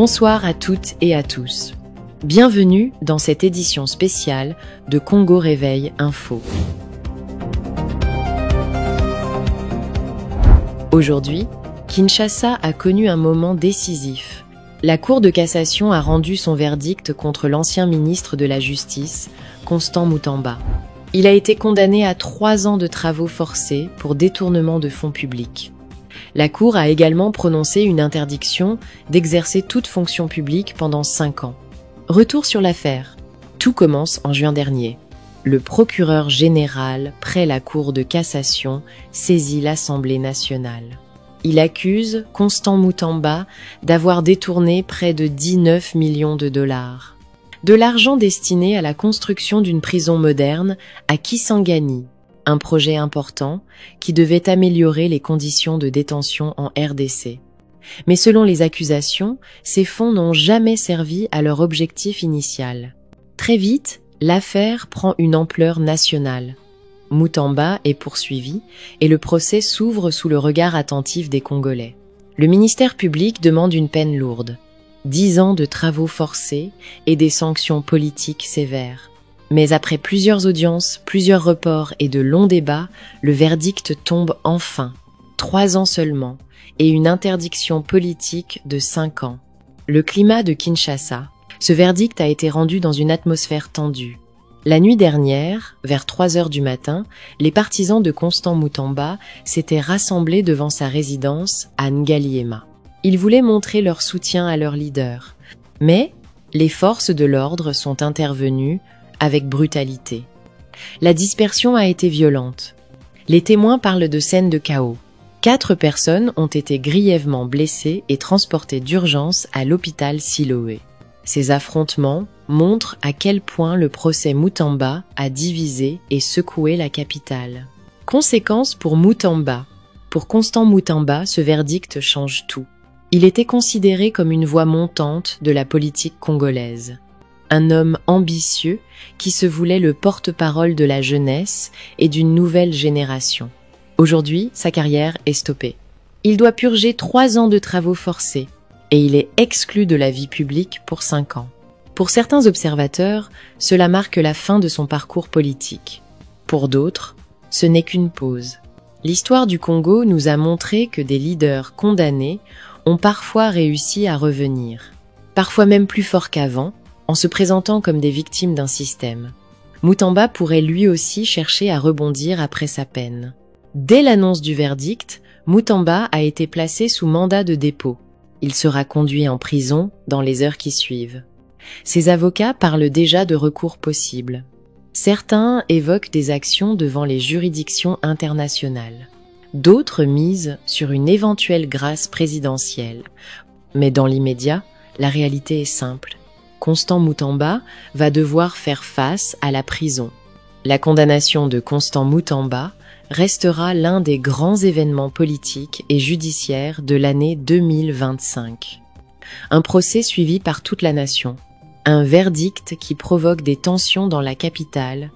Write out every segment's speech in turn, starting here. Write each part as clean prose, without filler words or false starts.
Bonsoir à toutes et à tous. Bienvenue dans cette édition spéciale de Congo Réveil Info. Aujourd'hui, Kinshasa a connu un moment décisif. La Cour de cassation a rendu son verdict contre l'ancien ministre de la Justice, Constant Mutamba. Il a été condamné à 3 ans de travaux forcés pour détournement de fonds publics. La Cour a également prononcé une interdiction d'exercer toute fonction publique pendant 5 ans. Retour sur l'affaire. Tout commence en juin dernier. Le procureur général, près la Cour de cassation, saisit l'Assemblée nationale. Il accuse Constant Mutamba d'avoir détourné près de 19 millions de dollars. De l'argent destiné à la construction d'une prison moderne à Kisangani, un projet important qui devait améliorer les conditions de détention en RDC. Mais selon les accusations, ces fonds n'ont jamais servi à leur objectif initial. Très vite, l'affaire prend une ampleur nationale. Mutamba est poursuivi et le procès s'ouvre sous le regard attentif des Congolais. Le ministère public demande une peine lourde, 10 ans de travaux forcés et des sanctions politiques sévères. Mais après plusieurs audiences, plusieurs reports et de longs débats, le verdict tombe enfin. 3 ans seulement, et une interdiction politique de 5 ans. Le climat de Kinshasa. Ce verdict a été rendu dans une atmosphère tendue. La nuit dernière, vers 3 heures du matin, les partisans de Constant Mutamba s'étaient rassemblés devant sa résidence à Ngaliema. Ils voulaient montrer leur soutien à leur leader. Mais les forces de l'ordre sont intervenues avec brutalité. La dispersion a été violente. Les témoins parlent de scènes de chaos. 4 personnes ont été grièvement blessées et transportées d'urgence à l'hôpital Siloé. Ces affrontements montrent à quel point le procès Mutamba a divisé et secoué la capitale. Conséquence pour Mutamba. Pour Constant Mutamba, ce verdict change tout. Il était considéré comme une voix montante de la politique congolaise. Un homme ambitieux qui se voulait le porte-parole de la jeunesse et d'une nouvelle génération. Aujourd'hui, sa carrière est stoppée. Il doit purger 3 ans de travaux forcés et il est exclu de la vie publique pour 5 ans. Pour certains observateurs, cela marque la fin de son parcours politique. Pour d'autres, ce n'est qu'une pause. L'histoire du Congo nous a montré que des leaders condamnés ont parfois réussi à revenir, parfois même plus fort qu'avant, en se présentant comme des victimes d'un système. Mutamba pourrait lui aussi chercher à rebondir après sa peine. Dès l'annonce du verdict, Mutamba a été placé sous mandat de dépôt. Il sera conduit en prison dans les heures qui suivent. Ses avocats parlent déjà de recours possibles. Certains évoquent des actions devant les juridictions internationales. D'autres misent sur une éventuelle grâce présidentielle. Mais dans l'immédiat, la réalité est simple. Constant Mutamba va devoir faire face à la prison. La condamnation de Constant Mutamba restera l'un des grands événements politiques et judiciaires de l'année 2025. Un procès suivi par toute la nation, un verdict qui provoque des tensions dans la capitale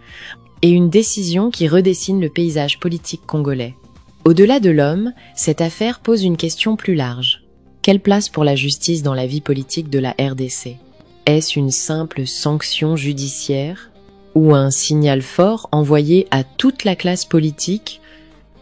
et une décision qui redessine le paysage politique congolais. Au-delà de l'homme, cette affaire pose une question plus large. Quelle place pour la justice dans la vie politique de la RDC ? Est-ce une simple sanction judiciaire ou un signal fort envoyé à toute la classe politique?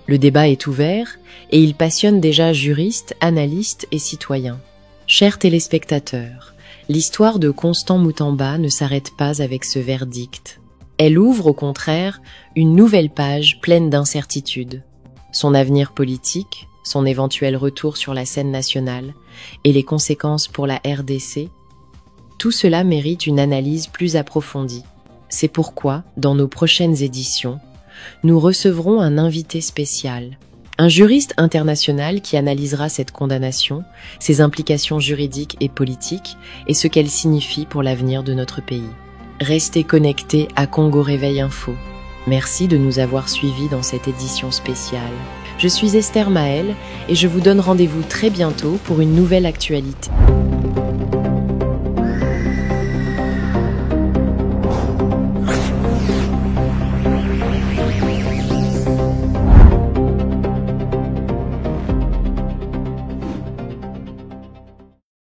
Le débat est ouvert et il passionne déjà juristes, analystes et citoyens. Chers téléspectateurs, l'histoire de Constant Mutamba ne s'arrête pas avec ce verdict. Elle ouvre au contraire une nouvelle page pleine d'incertitudes. Son avenir politique, son éventuel retour sur la scène nationale et les conséquences pour la RDC, tout cela mérite une analyse plus approfondie. C'est pourquoi, dans nos prochaines éditions, nous recevrons un invité spécial, un juriste international qui analysera cette condamnation, ses implications juridiques et politiques et ce qu'elle signifie pour l'avenir de notre pays. Restez connectés à Congo Réveil Info. Merci de nous avoir suivis dans cette édition spéciale. Je suis Esther Maël et je vous donne rendez-vous très bientôt pour une nouvelle actualité.